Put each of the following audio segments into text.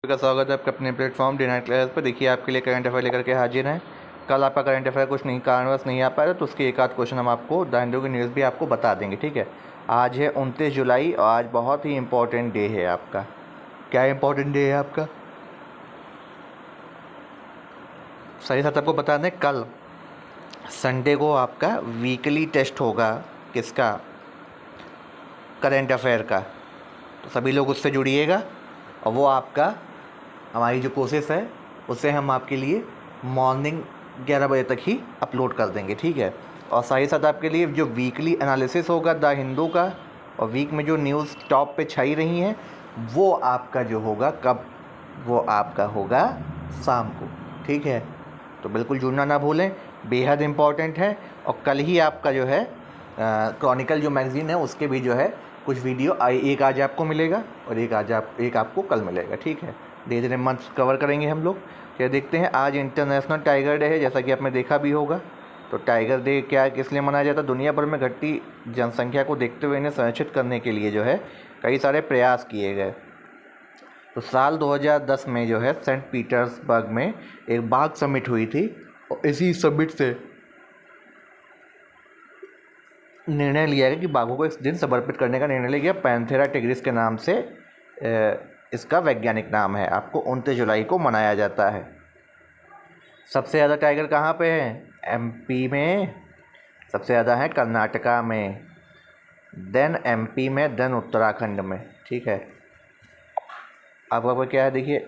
का स्वागत है आपके अपने प्लेटफॉर्म डे नाइट क्लास पर। देखिए आपके लिए करंट अफेयर लेकर के हाजिर हैं। कल आपका करंट अफेयर कुछ नहीं कारणवश नहीं आ पाया तो उसके एक आध क्वेश्चन हम आपको द हिंदू की न्यूज़ भी आपको बता देंगे। ठीक है, आज है 29 जुलाई और आज बहुत ही इंपॉर्टेंट डे है आपका। क्या इंपॉर्टेंट डे है आपका? सही साथ आपको बता दें, कल संडे को आपका वीकली टेस्ट होगा। किसका? करंट अफेयर का। तो सभी लोग उससे जुड़िएगा और वो आपका हमारी जो कोशिश है उसे हम आपके लिए मॉर्निंग 11 बजे तक ही अपलोड कर देंगे। ठीक है, और साथ ही साथ आपके लिए जो वीकली एनालिसिस होगा द हिंदू का और वीक में जो न्यूज़ टॉप पे छाई रही हैं वो आपका जो होगा कब, वो आपका होगा शाम को। ठीक है, तो बिल्कुल जुड़ना ना भूलें, बेहद इम्पॉर्टेंट है। और कल ही आपका जो है क्रॉनिकल जो मैगज़ीन है उसके भी जो है कुछ वीडियो एक आज आपको मिलेगा और एक आपको कल मिलेगा। ठीक है, धीरे धीरे मंथ कवर करेंगे हम लोग। क्या देखते हैं, आज इंटरनेशनल टाइगर डे है, जैसा कि आपने देखा भी होगा। तो टाइगर डे क्या किस लिए मनाया जाता है? दुनिया भर में घटती जनसंख्या को देखते हुए इन्हें संरक्षित करने के लिए जो है कई सारे प्रयास किए गए। तो साल 2010 में जो है सेंट पीटर्सबर्ग में एक बाघ समिट हुई थी और इसी समिट से निर्णय लिया गया कि बाघों को इस दिन समर्पित करने का निर्णय लिया गया। पैंथेरा टिग्रिस के नाम से इसका वैज्ञानिक नाम है। आपको 29 जुलाई को मनाया जाता है। सबसे ज़्यादा टाइगर कहाँ पे है? एमपी में सबसे ज़्यादा है, कर्नाटका में, देन एमपी में, देन उत्तराखंड में। ठीक है, अब क्या है देखिए,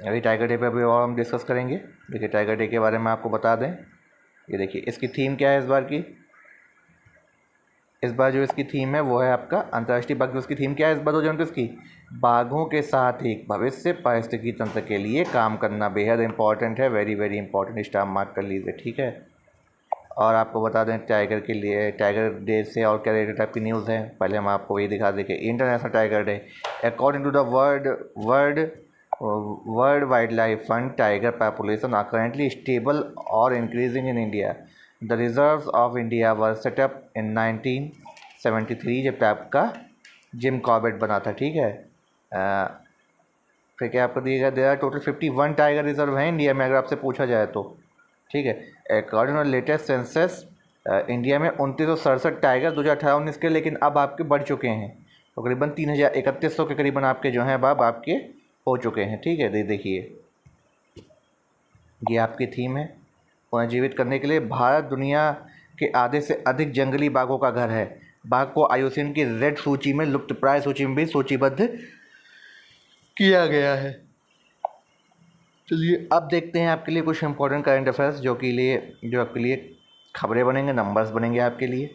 अभी टाइगर डे पे अभी और हम डिस्कस करेंगे। देखिए टाइगर डे के बारे में आपको बता दें, ये देखिए इसकी थीम क्या है इस बार की। इस बार जो इसकी थीम है वो है आपका अंतर्राष्ट्रीय बाघ दिवस की थीम क्या है इस बार 2029 की? बाघों के साथ एक भविष्य, पारिस्थितिकी तंत्र के लिए काम करना बेहद इंपॉर्टेंट है। Very very important, star mark कर लीजिए। ठीक है, और आपको बता दें टाइगर के लिए, टाइगर डे से और क्या रिलेटेड टाइप की न्यूज़ है पहले हम आपको ये दिखा दें कि international tiger day according to the world wildlife fund, tiger population are currently stable और increasing in India. The reserves of India were set up in 1973 जब आपका जिम कॉर्बेट बना था। ठीक है, फिर क्या आपको दिएगा, there are total 51 tiger reserve हैं इंडिया में अगर आपसे पूछा जाए तो। ठीक है, according to latest census India में 2967 टाइगर 2018-19 के, लेकिन अब आपके बढ़ चुके हैं तकरीबन 3100 के करीबन आपके जो हैं अब आपके हो चुके हैं। ठीक है, देखिए ये आपकी थीम है, पुनर्जीवित करने के लिए भारत दुनिया के आधे से अधिक जंगली बाघों का घर है। बाघ को आईयूसीएन की रेड सूची में, लुप्तप्राय सूची में भी सूचीबद्ध किया गया है। चलिए अब देखते हैं आपके लिए कुछ इंपॉर्टेंट करंट अफेयर्स जो आपके लिए खबरें बनेंगे, नंबर्स बनेंगे आपके लिए।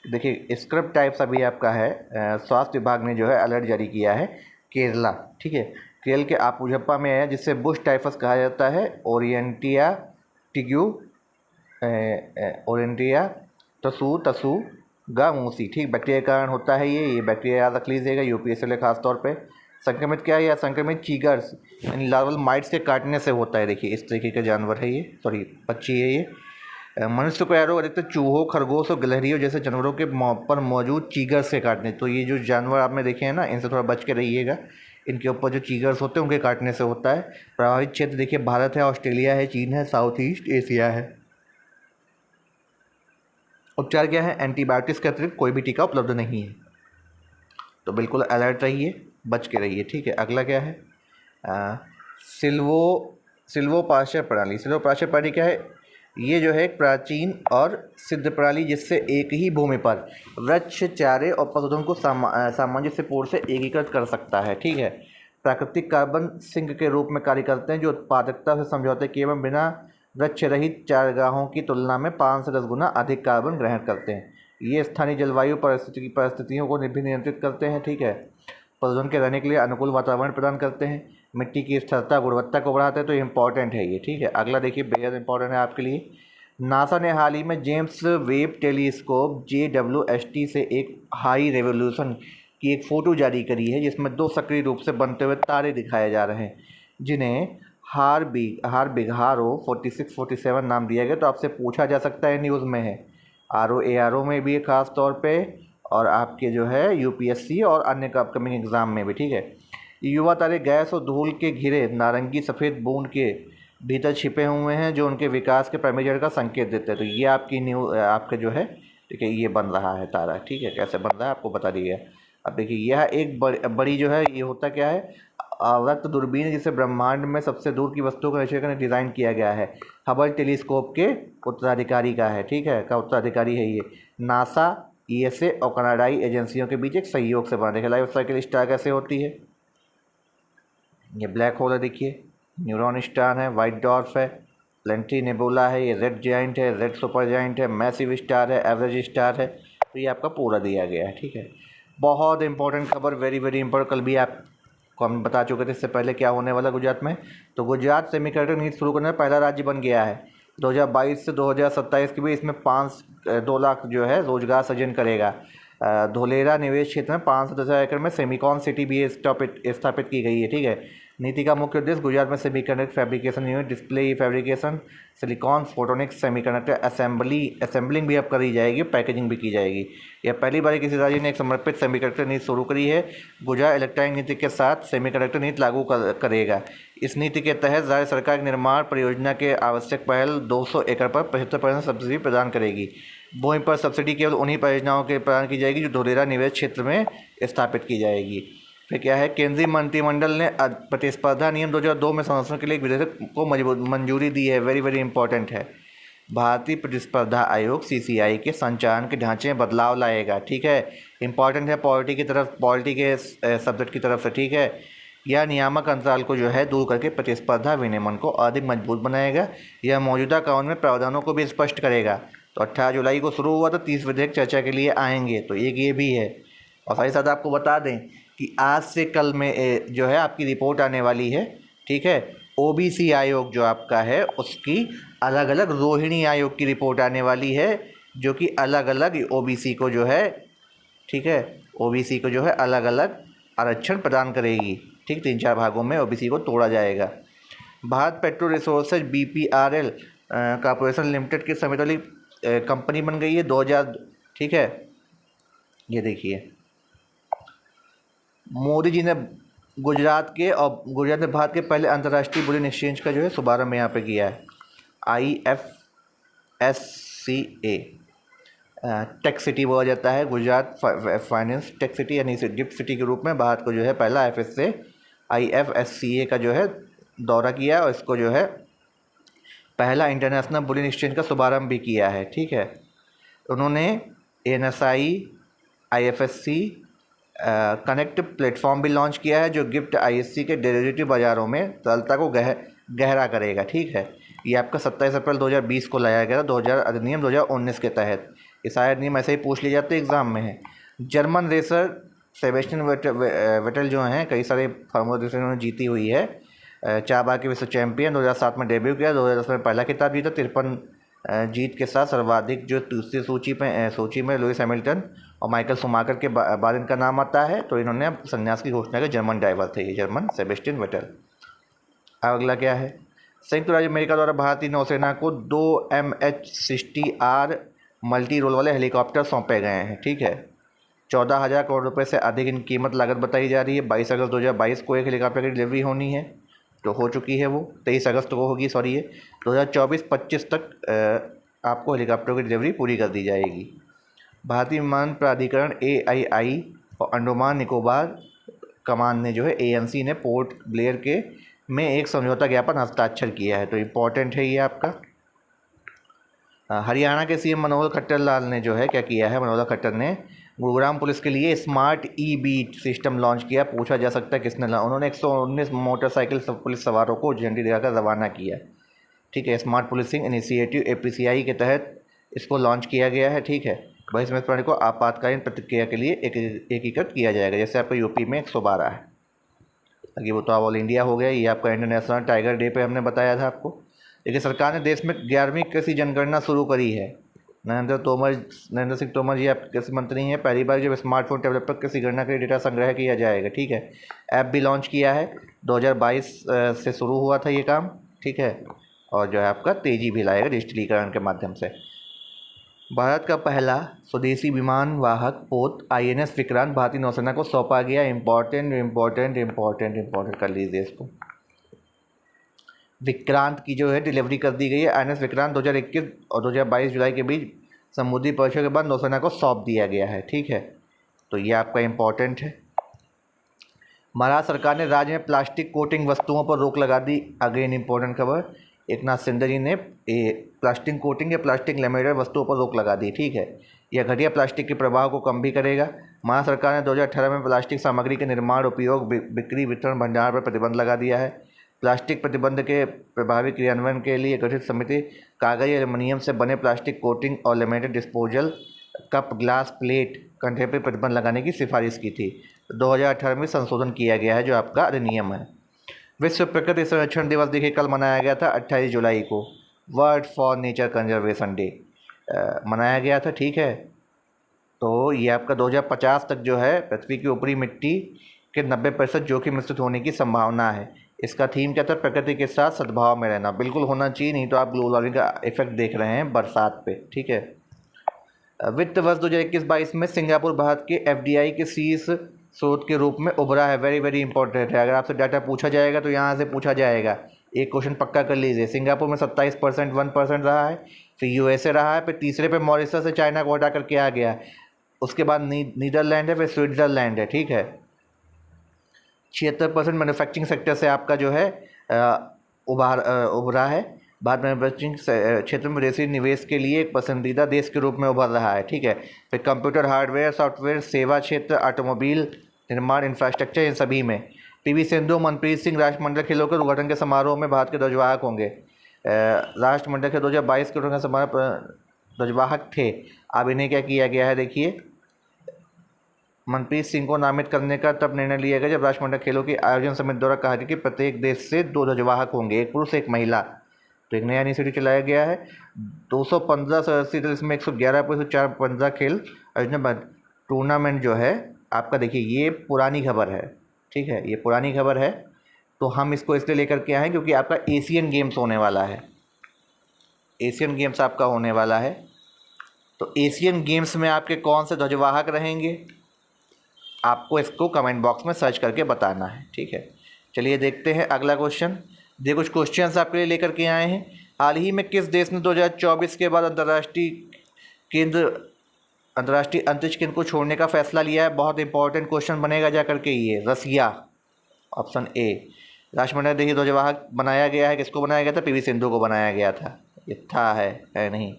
देखिए स्क्रिप्ट टाइप्स अभी आपका है, स्वास्थ्य विभाग ने जो है अलर्ट जारी किया है केरला। ठीक है, केरल के आपुझप्पा में है जिससे बुश टाइफस कहा जाता है, ओरिएंटिया टिग्यू, ओरेंटिया तसू गामूसी। ठीक, बैक्टीरिया के कारण होता है ये बैक्टीरिया याद रख लीजिएगा यूपीएससी के खास तौर पे। संक्रमित क्या है? या संक्रमित चीगर्स यानी लार्वल माइट्स के काटने से होता है। देखिए इस तरीके का जानवर है ये, सॉरी पक्षी है ये। मनुष्य को एरो अधिकतर चूहों, खरगोश और गिलहरियों जैसे जानवरों के पर मौजूद चीगर्स के काटने। तो ये जो जानवर आपने देखे हैं ना, इनसे थोड़ा बच के रहिएगा। इनके ऊपर जो चीगर्स होते हैं उनके काटने से होता है। प्रभावित क्षेत्र देखिए भारत है, ऑस्ट्रेलिया है, चीन है, साउथ ईस्ट एशिया है। उपचार क्या है? एंटीबायोटिक्स के अतिरिक्त कोई भी टीका उपलब्ध नहीं है, तो बिल्कुल अलर्ट रहिए, बच के रहिए। ठीक है, अगला क्या है? सिल्वोपाश्चर प्रणाली। सिल्वोपाश्चर प्रणाली क्या है? ये जो है एक प्राचीन और सिद्ध प्रणाली जिससे एक ही भूमि पर वृक्ष, चारे और पशुधन को सामंजस्यपूर्ण से एकीकृत कर सकता है। ठीक है, प्राकृतिक कार्बन सिंक के रूप में कार्य करते हैं जो उत्पादकता से समझौते किए बिना बिना वृक्ष रहित चारागाहों की तुलना में 5 से 10 गुना अधिक कार्बन ग्रहण करते हैं। ये स्थानीय जलवायु परिस्थितियों को भी नियंत्रित करते हैं। ठीक है, पशुधन के रहने के लिए अनुकूल वातावरण प्रदान करते हैं, मिट्टी की स्थिरता गुणवत्ता को बढ़ाते हैं। तो इम्पॉर्टेंट है ये। ठीक है, अगला देखिए बेहद इंपॉर्टेंट है आपके लिए। नासा ने हाल ही में जेम्स वेब टेलीस्कोप JWST से एक हाई रेवोल्यूशन की एक फ़ोटो जारी करी है जिसमें 2 सक्रिय रूप से बनते हुए तारे दिखाए जा रहे हैं जिन्हें हारबिगहारो 4647 नाम दिया गया। तो आपसे पूछा जा सकता है, न्यूज़ में है, RO में भी खास तौर पे, और आपके जो है यूपीएससी और अन्य का अपकमिंग एग्ज़ाम में भी। ठीक है, युवा तारे गैस और धूल के घिरे नारंगी सफ़ेद बूंद के भीतर छिपे हुए हैं जो उनके विकास के प्राइमरी का संकेत देते हैं। तो ये आपकी आपके जो है, ठीक है, ये बन रहा है तारा, ठीक है, कैसे बन रहा है आपको बता दिया। अब देखिए यह एक बड़ी जो है, ये होता क्या है, आवर्त दूरबीन जिसे ब्रह्मांड में सबसे दूर की वस्तुओं का निरीक्षण करने डिज़ाइन किया गया है। हबल टेलीस्कोप के उत्तराधिकारी का है, ठीक है, का उत्तराधिकारी है ये। नासा, ईएसए और कनाडाई एजेंसियों के बीच एक सहयोग से बना। देखिए लाइफ साइकिल स्टार कैसे होती है, ये ब्लैक होल है, देखिए न्यूरॉन स्टार है, वाइट डॉर्फ है, प्लेंटी नेबुला है, ये रेड जाइंट है, रेड सुपर जाइंट है, मैसिव स्टार है, एवरेज स्टार है। तो ये आपका पूरा दिया गया है, ठीक है। बहुत इंपॉर्टेंट खबर, वेरी वेरी इंपॉर्टेंट। कल भी आपको हम बता चुके थे इससे पहले क्या होने वाला गुजरात में। तो गुजरात सेमीकंडक्टर नीति शुरू करने में पहला राज्य बन गया है। 2022 से 2027 के बीच इसमें 2 लाख जो है रोजगार सृजन करेगा। धोलेरा निवेश क्षेत्र में 510 एकड़ में सेमिकॉन सिटी भी स्थापित की गई है, ठीक है। नीति का मुख्य उद्देश्य गुजरात में semiconductor fabrication unit, display fabrication, silicon photonics, semiconductor assembling भी अब करी जाएगी, पैकेजिंग भी की जाएगी। यह पहली बार किसी राज्य ने एक समर्पित सेमीकंडक्टर नीति शुरू करी है। गुजरात इलेक्ट्रॉनिक नीति के साथ सेमीकंडक्टर नीति लागू करेगा। इस नीति के तहत राज्य सरकार की निर्माण परियोजना के आवश्यक पहल 200 एकड़ पर 75% सब्सिडी प्रदान करेगी। भूमि पर सब्सिडी केवल उन्हीं परियोजनाओं के प्रदान की जाएगी जो धोलेरा निवेश क्षेत्र में स्थापित की जाएगी। फिर क्या है, केंद्रीय मंत्रिमंडल ने प्रतिस्पर्धा नियम 2002 में संशोधन के लिए एक विधेयक को मंजूरी दी है। वेरी वेरी इंपॉर्टेंट है। भारतीय प्रतिस्पर्धा आयोग CCI के संचालन के ढांचे में बदलाव लाएगा, ठीक है, इंपॉर्टेंट है पॉलिटी की तरफ, पॉलिटी के सब्जेक्ट की तरफ से, ठीक है। यह नियामक अंतराल को जो है दूर करके प्रतिस्पर्धा विनियमन को अधिक मजबूत बनाएगा। यह मौजूदा कानून में प्रावधानों को भी स्पष्ट करेगा। तो 18 जुलाई को शुरू हुआ, तो 30 विधेयक चर्चा के लिए आएंगे, तो एक ये भी है। और साथ ही साथ आपको बता दें कि आज से कल में जो है आपकी रिपोर्ट आने वाली है, ठीक है। OBC आयोग जो आपका है उसकी अलग अलग रोहिणी आयोग की रिपोर्ट आने वाली है, जो कि अलग अलग OBC को जो है, ठीक है, OBC को जो है अलग अलग आरक्षण प्रदान करेगी, ठीक। 3-4 भागों में OBC को तोड़ा जाएगा। Bharat petro resources BPRL corporation limited की समेत वाली कंपनी बन गई है 2000, ठीक है। ये देखिए मोदी जी ने गुजरात में भारत के पहले अंतर्राष्ट्रीय बुलियन एक्सचेंज का जो है शुभारंभ यहाँ पे किया है। IFSCA टेक सिटी बोला जाता है, गुजरात फाइनेंस टेक सिटी यानी गिफ्ट सिटी के रूप में भारत को जो है पहला IFSCA का जो है दौरा किया और इसको जो है पहला इंटरनेशनल बुलियन एक्सचेंज का शुभारंभ भी किया है, ठीक है। उन्होंने NSI IFSC कनेक्ट प्लेटफॉर्म भी लॉन्च किया है जो गिफ्ट ISC के डेरिवेटिव बाज़ारों में तरलता को गहरा करेगा, ठीक है। ये आपका 27 अप्रैल 2020 को लाया गया था 2019 के तहत। ये शायद नियम ऐसे ही पूछ लिए जाते एग्ज़ाम में है। जर्मन रेसर सेबेस्टियन वेटल जो हैं, कई सारे फार्मूला रेस उन्होंने जीती हुई है। 4 बार के विश्व चैंपियन, 2007 में डेब्यू किया, 2010 में पहला खिताब जीता। 53 जीत के साथ सर्वाधिक जो दूसरी सूची में लुइस हैमिल्टन और माइकल शुमाकर के बाद इनका नाम आता है। तो इन्होंने अब संन्यास की घोषणा की। जर्मन ड्राइवर थे ये, जर्मन सेबेस्टियन वेटल। अगला क्या है, संयुक्त राज्य अमेरिका द्वारा भारतीय नौसेना को 2 MH-60R मल्टी रोल वाले हेलीकॉप्टर सौंपे गए हैं, ठीक है। 14,000 करोड़ रुपए से अधिक इनकी कीमत लागत बताई जा रही है। 22 अगस्त 2022 को एक हेलीकॉप्टर की डिलीवरी होनी है, तो हो चुकी है वो। 23 अगस्त को होगी, सॉरी, ये 2024-25 तक आपको हेलीकॉप्टर की डिलीवरी पूरी कर दी जाएगी। भारतीय विमान प्राधिकरण AII और अंडमान निकोबार कमान ने जो है ANC ने पोर्ट ब्लेयर में एक समझौता ज्ञापन हस्ताक्षर किया है। तो इम्पोर्टेंट है ये आपका। हरियाणा के CM मनोहर खट्टर लाल ने जो है क्या किया है, मनोहर खट्टर ने गुरुग्राम पुलिस के लिए स्मार्ट EBEAT सिस्टम लॉन्च किया। पूछा जा सकता है किसने उन्होंने 119 मोटरसाइकिल पुलिस सवारों को झंडी दिखाकर रवाना किया, ठीक है। स्मार्ट पुलिसिंग इनिशिएटिव APCI के तहत इसको लॉन्च किया गया है, ठीक है। वही इसमें प्रणाली को आपातकालीन प्रतिक्रिया के लिए एकीकृत किया जाएगा, जैसे आपका UP में 112 है। अभी वो तो ऑल इंडिया हो गया। ये आपका इंटरनेशनल टाइगर डे पे हमने बताया था आपको। देखिए सरकार ने देश में 11वीं कृषि जनगणना शुरू करी है। नरेंद्र सिंह तोमर जी आप कृषि मंत्री हैं। पहली बार जब स्मार्टफोन डेवलपर कृषि गणना के लिए डेटा संग्रह किया जाएगा, ठीक है। ऐप भी लॉन्च किया है, 2022 से शुरू हुआ था ये काम, ठीक है। और जो है आपका तेज़ी भी लाएगा डिजिटलीकरण के माध्यम से। भारत का पहला स्वदेशी विमान वाहक पोत INS विक्रांत भारतीय नौसेना को सौंपा गया। इम्पोर्टेंट इम्पोर्टेंट इम्पोर्टेंट इम्पोर्टेंट कर लीजिए इसको। विक्रांत की जो है डिलीवरी कर दी गई है। INS विक्रांत 2021 और 2022 जुलाई के बीच समुद्री परीक्षण के बाद नौसेना को सौंप दिया गया है। ठीक है, तो ये आपका इम्पोर्टेंट है। महाराष्ट्र सरकार ने राज्य में प्लास्टिक कोटिंग वस्तुओं पर रोक लगा दी। अगेन इम्पोर्टेंट खबर, एक नाथ शिंदे जी ने प्लास्टिक कोटिंग या प्लास्टिक लैमिनेटेड वस्तुओं पर रोक लगा दी। ठीक है, यह घटिया प्लास्टिक के प्रभाव को कम भी करेगा। महाराष्ट्र सरकार ने 2018 में प्लास्टिक सामग्री के निर्माण, उपयोग, बिक्री, वितरण, भंडारण पर प्रतिबंध लगा दिया है। प्लास्टिक प्रतिबंध के प्रभावी क्रियान्वयन के लिए गठित समिति कागज या एल्युमिनियम से बने प्लास्टिक कोटिंग और laminated disposal cup, glass, plate, container पर प्रतिबंध लगाने की सिफारिश की थी। 2018 में संशोधन किया गया है जो आपका अधिनियम है। विश्व प्रकृति संरक्षण दिवस देखिए कल मनाया गया था 28 जुलाई को। World for nature conservation day मनाया गया था। ठीक है, तो ये आपका 2050 तक जो है पृथ्वी की ऊपरी मिट्टी के 90% जोखिम मिश्रित होने की संभावना है। इसका थीम क्या था? प्रकृति के साथ सद्भाव में रहना। बिल्कुल होना चाहिए, नहीं तो आप ग्लोबल वार्मिंग का इफेक्ट देख रहे हैं बरसात पे। ठीक है, वित्त वर्ष 2021-22 में सिंगापुर भारत के FDI के शीर्ष स्रोत के रूप में उभरा है। वेरी वेरी इंपॉर्टेंट है, अगर आपसे डाटा पूछा जाएगा तो यहाँ से पूछा जाएगा। एक क्वेश्चन पक्का कर लीजिए। सिंगापुर में 27% 1% रहा है, फिर USA रहा है, फिर तीसरे पे मॉरिशस से चाइना को हटा करके आ गया, उसके बाद नीदरलैंड है, फिर स्विट्ज़रलैंड है। ठीक है, 76% मैन्युफैक्चरिंग सेक्टर से आपका जो है उभरा है। भारत मैन्युफैक्चरिंग क्षेत्र में विदेशी निवेश के लिए एक पसंदीदा देश के रूप में उभर रहा है। ठीक है, फिर कंप्यूटर, हार्डवेयर, सॉफ्टवेयर, सेवा क्षेत्र, ऑटोमोबाइल निर्माण, इंफ्रास्ट्रक्चर, इन सभी में। PV सिंधु, मनप्रीत सिंह राष्ट्रमंडल खेलों के उद्घाटन के समारोह में भारत के ध्वजवाहक होंगे। राष्ट्रमंडल खेल 2022 के उद्घाटन समारोह ध्वजवाहक थे। अब इन्हें क्या किया गया है? देखिए, मनप्रीत सिंह को नामित करने का तब निर्णय लिया गया जब राष्ट्रमंडल खेलों की आयोजन समिति द्वारा कहा गया कि प्रत्येक देश से 2 ध्वजवाहक होंगे, एक पुरुष एक महिला। तो एक नया इनिशिएटिव चलाया गया है। 215 सदस्यीय दल, इसमें 111 पुरुष, 415 खेल आयोजन टूर्नामेंट जो है आपका। देखिए, ये पुरानी खबर है। ठीक है, ये पुरानी खबर है, तो हम इसको इसलिए लेकर के आए हैं क्योंकि आपका एशियन गेम्स होने वाला है। एशियन गेम्स आपका होने वाला है, तो एशियन गेम्स में आपके कौन से ध्वजवाहक रहेंगे, आपको इसको कमेंट बॉक्स में सर्च करके बताना है। ठीक है, चलिए देखते हैं अगला क्वेश्चन। देखिए, कुछ क्वेश्चंस आपके लिए लेकर के आए हैं। हाल ही में किस देश ने 2024 के बाद अंतर्राष्ट्रीय अंतरिक्ष केंद्र को छोड़ने का फैसला लिया है? बहुत इंपॉर्टेंट क्वेश्चन बनेगा जा करके ये। रसिया, ऑप्शन ए। राष्ट्रमंडल देखिए ध्वजवाहक बनाया गया है, किसको बनाया गया था? PV सिंधु को बनाया गया था। ये था है नहीं।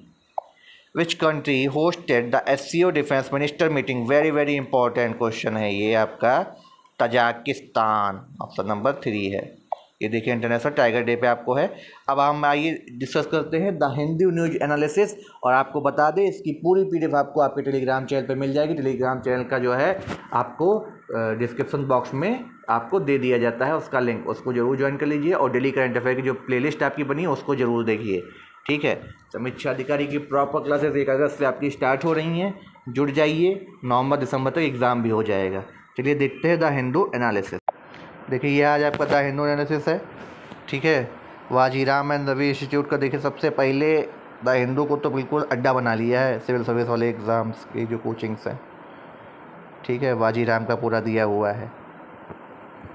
Which country hosted the SCO defence minister meeting? Very very important question है ये आपका। तजाकिस्तान, ऑप्शन नंबर 3 है। ये देखिए इंटरनेशनल टाइगर डे पे आपको है। अब हम आइए डिस्कस करते हैं द हिंदू न्यूज एनालिसिस, और आपको बता दें इसकी पूरी PDF आपको आपके टेलीग्राम चैनल पे मिल जाएगी। टेलीग्राम चैनल का जो है आपको डिस्क्रिप्शन बॉक्स में आपको दे दिया जाता है उसका लिंक, उसको जरूर ज्वाइन कर लीजिए। और डेली करंट अफेयर की जो प्लेलिस्ट आपकी बनी है उसको जरूर देखिए। ठीक है, समीक्षा अधिकारी की प्रॉपर क्लासेस 1 अगस्त से आपकी स्टार्ट हो रही हैं, जुड़ जाइए। नवंबर दिसंबर तक एग्ज़ाम भी हो जाएगा। चलिए देखते हैं द हिंदू एनालिसिस। देखिए, ये आज आपका द हिंदू एनालिसिस है। ठीक है, वाजीराम एंड रवि इंस्टीट्यूट का देखिए सबसे पहले द हिंदू को तो बिल्कुल अड्डा बना लिया है सिविल सर्विस वाले एग्ज़ाम्स की जो कोचिंग्स हैं। ठीक है, वाजीराम का पूरा दिया हुआ है।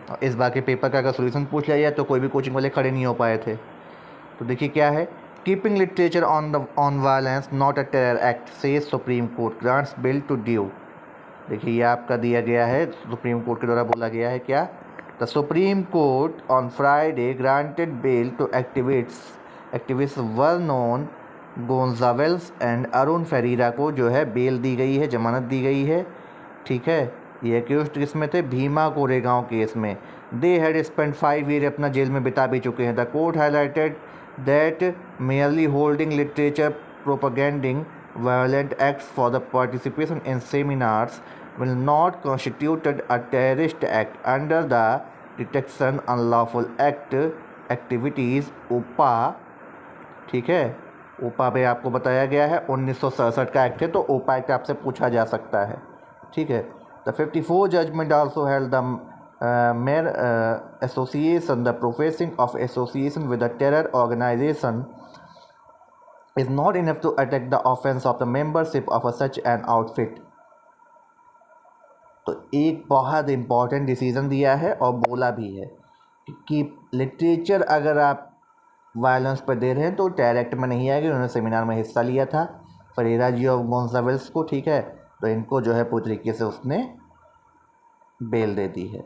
और इस बार के पेपर का अगर सोल्यूशन पूछ लिया जाए तो कोई भी कोचिंग वाले खड़े नहीं हो पाए थे। तो देखिए क्या है, keeping literature on violence not a terror act says supreme court grants bail to due. देखिए, ये आपका दिया गया है, सुप्रीम कोर्ट के द्वारा बोला गया है क्या? The supreme court on Friday granted bail to activist Vernon Gonsalves and Arun Ferreira को जो है बेल दी गई है, जमानत दी गई है। ठीक है, ये एक्यूज्ड किस में थे? भीमा कोरेगांव केस में। दे हैड स्पेंड 5 ईयर अपना जेल में बिता भी चुके हैं। The court highlighted that merely holding literature propagating violent acts for the participation in seminars will not constitute a terrorist act under the Detection Unlawful Act Activities OPA। ठीक है, OPA पे आपको बताया गया है 1967 का एक्ट है, तो OPA एक्ट आपसे पूछा जा सकता है। ठीक है, the 54 judgment also held the mere association the professing of association with a terror organization is not enough to attack the offense of the membership of such an outfit। तो एक बहुत इम्पॉर्टेंट डिसीज़न दिया है और बोला भी है कि लिटरेचर अगर आप वायलेंस पर दे रहे हैं तो डायरेक्ट में नहीं आएगी। उन्होंने सेमिनार में हिस्सा लिया था फरेरा जी ऑफ गोंसावेल्स को, ठीक है, तो इनको जो है पूरी तरीके से उसने बेल दे दी है,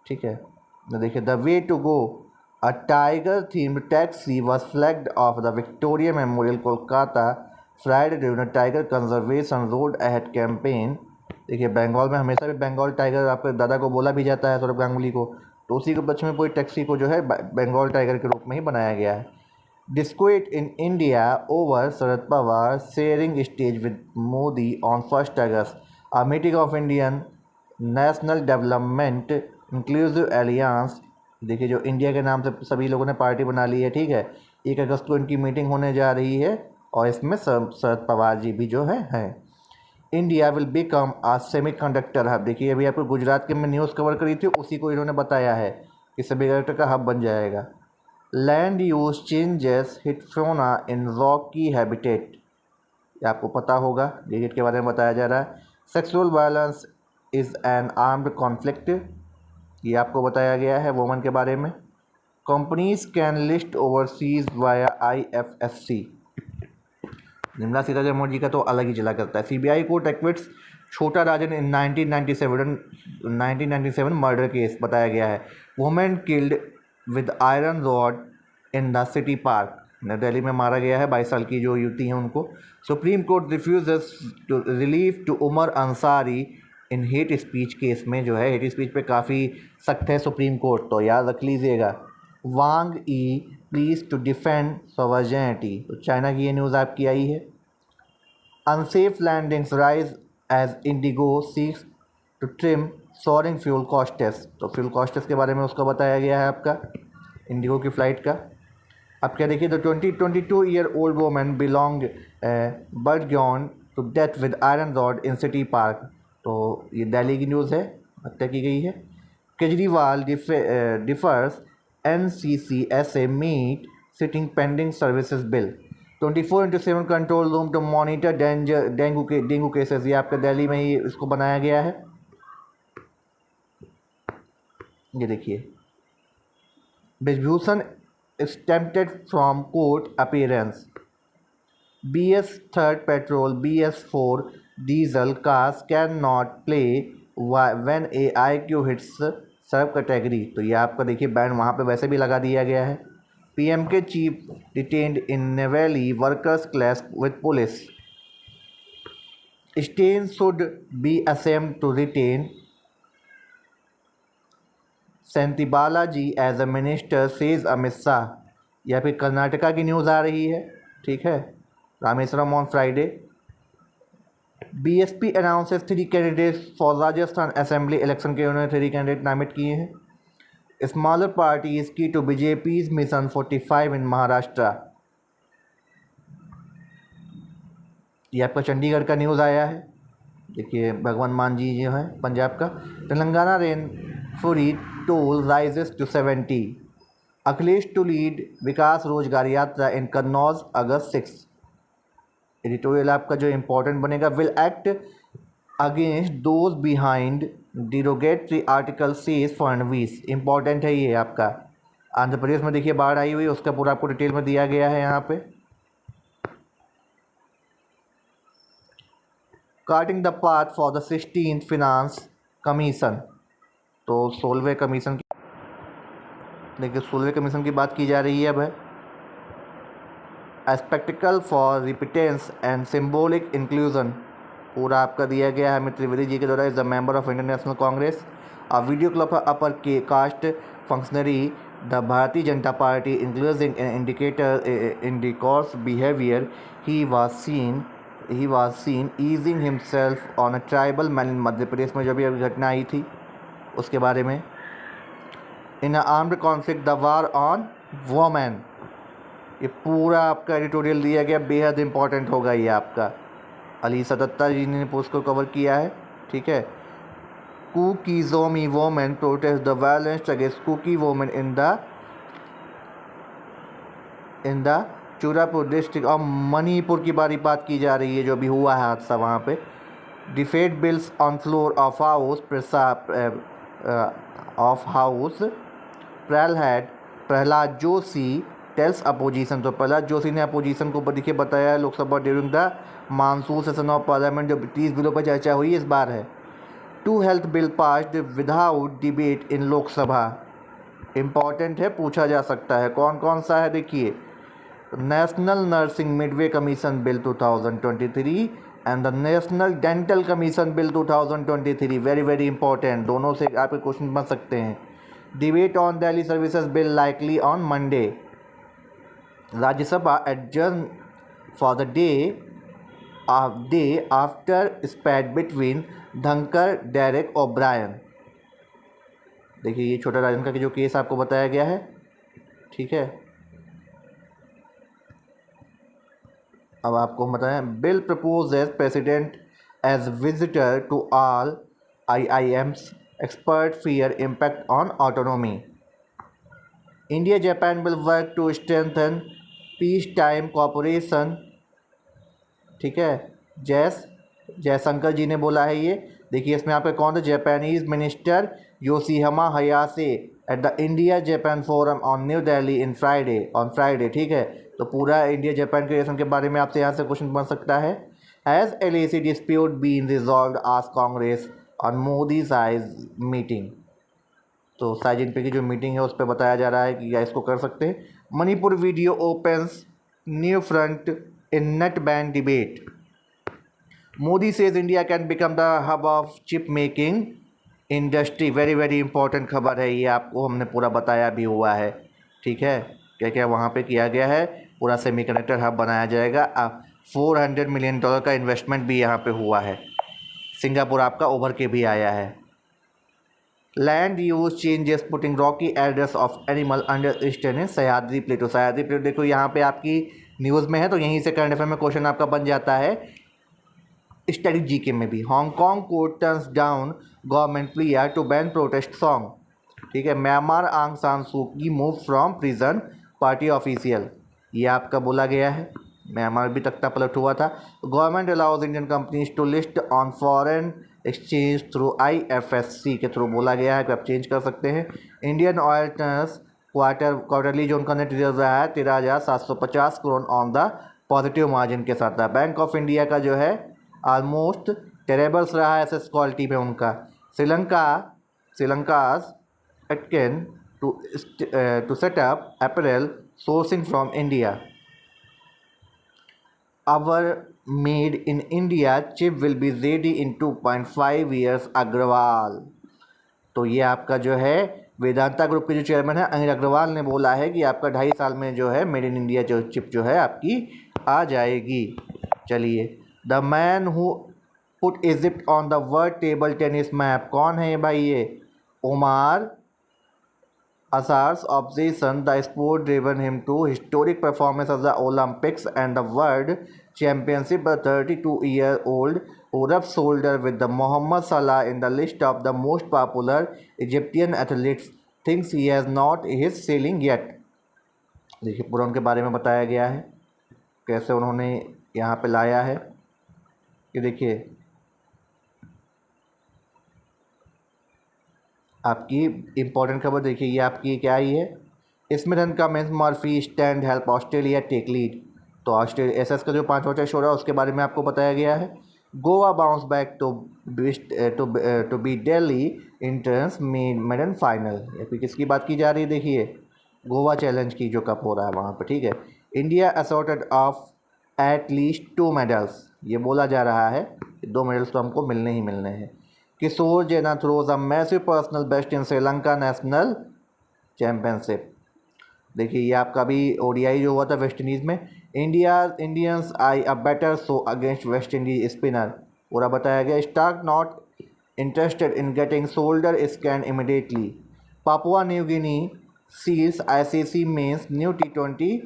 ठीक है। तो देखिए, the way to go, a tiger themed taxi was flagged off the Victoria Memorial Kolkata Friday during tiger conservation road ahead campaign. देखिए, बंगाल में हमेशा भी बंगाल टाइगर आपके दादा को बोला भी जाता है, सौरभ गांगुली को, तो उसी के बच्चे में पूरी टैक्सी को जो है बंगाल टाइगर के रूप में ही बनाया गया है। Disquiet in India over Sharad Pawar sharing stage with Modi on 1 August, a meeting of Indian national development inclusive alliance. देखिए, जो इंडिया के नाम से सभी लोगों ने पार्टी बना ली है, ठीक है, 1 अगस्त को इनकी मीटिंग होने जा रही है और इसमें शरद पवार जी भी जो हैं। India will become a semiconductor hub. देखिए, अभी आपको गुजरात के में न्यूज़ कवर करी थी, उसी को इन्होंने बताया है कि सेमीकंडक्टर का हब बन जाएगा। Land use changes hit fauna in rocky habitat, ये आपको पता होगा, डिजिट के बारे में बताया जा रहा है। Sexual violence is an armed conflict, ये आपको बताया गया है वुमेन के बारे में। Companies can list overseas via IFSC, Nirmala Sitharaman ji का तो अलग ही चला करता है। CBI कोर्ट एक्विट्स छोटा राजन इन 1997 मर्डर केस बताया गया है। Women killed with iron rod in the city park, Delhi में मारा गया है 22 साल की जो युवती हैं उनको। Supreme court refuses to relief to Umar Ansari in hate speech case में, जो है हेट स्पीच पे काफ़ी सख्त है सुप्रीम कोर्ट, तो याद रख लीजिएगा। Wang Yi pledges to defend sovereignty, तो चाइना की ये न्यूज़ आपकी आई है। Unsafe landings rise as IndiGo seeks to trim soaring fuel costs, तो फ्यूल कॉस्टेस के बारे में उसका बताया गया है आपका इंडिगो की फ़्लाइट का। अब क्या देखिए, द 22-year-old वोमन बिलोंग बट गॉन to death with iron rod in city park, तो ये दिल्ली की न्यूज़ है, हत्या की गई है। Kejriwal differs NCCSA meet sitting pending services bill, 24/7 control room to monitor dengue cases, ये आपके दिल्ली में ही इसको बनाया गया है। ये देखिए, Brijbhushan exempted from court appearance, BS 3rd petrol BS4 diesel cars cannot play when AIQ hits सब कैटेगरी, तो ये आपका देखिए बैन वहाँ पे वैसे भी लगा दिया गया है। PMK chief detained in Neyveli workers clash with police, Stalin should be ashamed to retain Senthil Balaji as a minister says Amit Shah, या फिर कर्नाटका की न्यूज़ आ रही है, ठीक है, Rameswaram on Friday. BSP announces 3 candidates for Rajasthan assembly election के, उन्होंने 3 कैंडिडेट नामित किए हैं। स्मॉलर पार्टीज की टू BJP's मिशन 45 इन महाराष्ट्र, ये आपका चंडीगढ़ का न्यूज़ आया है। देखिए, भगवान मान जी जो हैं पंजाब का। Telangana rain fury toll rises to 70, Akhilesh to lead Vikas Rozgar Yatra in Kannauj August 6। Editorial आपका जो इम्पोर्टेंट बनेगा, will act against those behind derogatory article says Fadnavis, important है ये आपका। आंध्र प्रदेश में देखिए बाढ़ आई हुई, उसका पूरा आपको डिटेल में दिया गया है यहाँ पे। Charting the path for the 16th finance commission, तो 16वें कमीशन की, देखिए 16वें कमीशन की बात की जा रही है अब है। A spectacle for repentance and symbolic inclusion, पूरा आपका दिया गया है अमित त्रिवेदी जी के द्वारा। Is the member of Indian national Congress, a video clip upper के caste functionary the Bharatiya Janata party including an indicator indecorous behaviour, he was seen easing himself on a tribal man in Madhya Pradesh में जो भी अभी घटना आई थी उसके बारे में। In a armed conflict the war on women, ये पूरा आपका एडिटोरियल दिया गया, बेहद इंपॉर्टेंट होगा ये आपका। अलीसा दत्ता जी ने पोस्ट को कवर किया है, ठीक है। Kuki Zomi women protest the violence against Kuki women in the Churapur district और मणिपुर की बात की जा रही है, जो भी हुआ है हादसा वहाँ पे। Defeat bills on floor of house Prahlad Joshi tells opposition. तो प्रहलाद जोशी ने अपोजिशन को देखिए बताया Lok Sabha during the monsoon session of parliament, जो 30 बिलों पर चर्चा हुई इस बार है। 2 health bill passed without debate in Lok Sabha. Important है, पूछा जा सकता है। कौन कौन सा है देखिए, national nursing Midway commission bill 2023 and the national dental commission bill 2023। Very very important, दोनों से आपके क्वेश्चन बन सकते हैं। Debate on Delhi services bill likely on Monday. Rajya Sabha adjourn for the day after स्पैट between धनकर डेरेक ओब्रायन। देखिए ये छोटा राजन का जो केस आपको बताया गया है, ठीक है। अब आपको हम बताएं, bill proposes president as visitor to all IIMs, expert fear impact on autonomy. India Japan will work to strengthen peace time cooperation, ठीक है। जयशंकर जी ने बोला है ये। देखिए इसमें आपके कौन थे, Japanese minister Yoshihima Hayase at the India Japan forum on New Delhi on Friday, ठीक है। तो पूरा इंडिया जापान के रिलेशन के बारे में आपसे यहाँ से क्वेश्चन बन सकता है। Has LAC dispute been resolved आज Congress on Modi Xi's meeting. तो साई जिनपिंग की जो मीटिंग है उस पर बताया जा रहा है कि क्या इसको कर सकते हैं। Manipur video opens new front in net ban debate. Modi says India can become the hub of chip making industry. Very very important खबर है ये, आपको हमने पूरा बताया भी हुआ है, ठीक है। क्या क्या वहाँ पे किया गया है, पूरा सेमीकंडक्टर हब बनाया जाएगा। 400 मिलियन डॉलर का इन्वेस्टमेंट भी यहाँ पे हुआ है। सिंगापुर आपका उभर के भी आया है। Land use changes putting rocky address of animal under strain in Sahyadri plateau. Sahyadri plateau देखो यहाँ पे आपकी न्यूज़ में है, तो यहीं से करंट अफेयर में क्वेश्चन आपका बन जाता है। स्टैटिक जीके में भी, Hong Kong court turns down government plea to ban protest song, ठीक है। Myanmar Aung San Suu Kyi move from prison party official, ये आपका बोला गया है। म्यांमार भी तख्ता पलट हुआ था। Government allows Indian companies to list on foreign exchange through IFSC के थ्रू बोला गया है कि आप चेंज कर सकते हैं। इंडियन ऑयल टर्न्स क्वार्टरली जो उनका नेट रिजर्व रहा है 13,750 crore on the positive margin के साथ था। बैंक ऑफ इंडिया का जो है ऑलमोस्ट टेरेबल्स रहा है एसेस क्वालिटी में उनका। Sri Lanka's Aitken to set up apparel sourcing from India. Our made in India chip will be ready in 2.5 years, Agarwal. तो ये आपका जो है वेदांता ग्रुप के जो चेयरमैन है अनिल अग्रवाल ने बोला है कि आपका 2.5 साल में जो है मेड इन इंडिया जो चिप जो है आपकी आ जाएगी। चलिए, the man who put Egypt on the world table tennis map, कौन है भाई ये? Omar Azar's obsession, the sport driven him to historic performance at the Olympics and the World Championship. The 32-year-old who rubs shoulder with the Mohammad Salah in the list of the most popular Egyptian athletes thinks he has not his ceiling yet. देखिए पूरा उनके बारे में बताया गया है, कैसे उन्होंने यहाँ पे लाया है। ये देखिए आपकी इम्पोर्टेंट खबर, देखिए ये आपकी क्या ही है। Smith and Cummins Murphy stand help Australia take lead. तो ऑस्ट्रेलिया SS का जो 5वां टेस्ट हो रहा है उसके बारे में आपको बताया गया है। Goa bounce back to be Delhi enters maiden final. या फिर किसकी बात की जा रही है? देखिए गोवा चैलेंज की जो कप हो रहा है वहाँ पर, ठीक है। India assorted of at least 2 medals, ये बोला जा रहा है 2 मेडल्स तो हमको मिलने ही मिलने हैं। Kishore Jena throws a massive personal best in Sri Lanka national championship. देखिए ये आपका भी ODI जो हुआ था वेस्ट इंडीज़ में। Indians eye a better show against West Indies spinner, पूरा बताया गया। Starc not interested in getting shoulder scan immediately. Papua New Guinea seals ICC men's new T20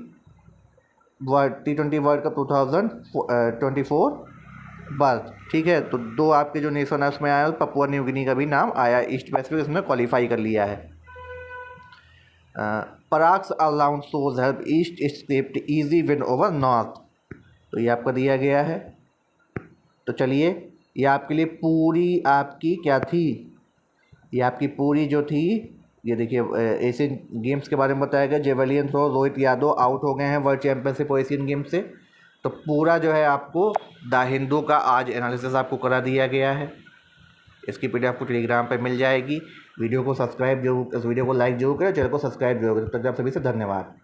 world cup 2024 berth, ठीक है। तो 2 आपके जो नेशन है उसमें आया, पपुआ न्यू गिनी का भी नाम आया। ईस्ट पैसिफिक इसमें क्वालिफाई कर लिया है। Parag's around shows help east script easy win over north. तो ये आपका दिया गया है। तो चलिए, ये आपके लिए पूरी आपकी क्या थी, ये आपकी पूरी जो थी, ये देखिए एशियन गेम्स के बारे में बताया गया। Javelin throw Rohit Yadav out हो गए हैं वर्ल्ड चैंपियनशिप और एशियन गेम्स से। तो पूरा जो है आपको द हिंदू का आज एनालिसिस आपको करा दिया गया है। इसकी पीडीएफ आपको टेलीग्राम पर मिल जाएगी। वीडियो को सब्सक्राइब जरूर, इस वीडियो को लाइक जरूर करें, चैनल को सब्सक्राइब जरूर करें। तब तक आप सभी से धन्यवाद।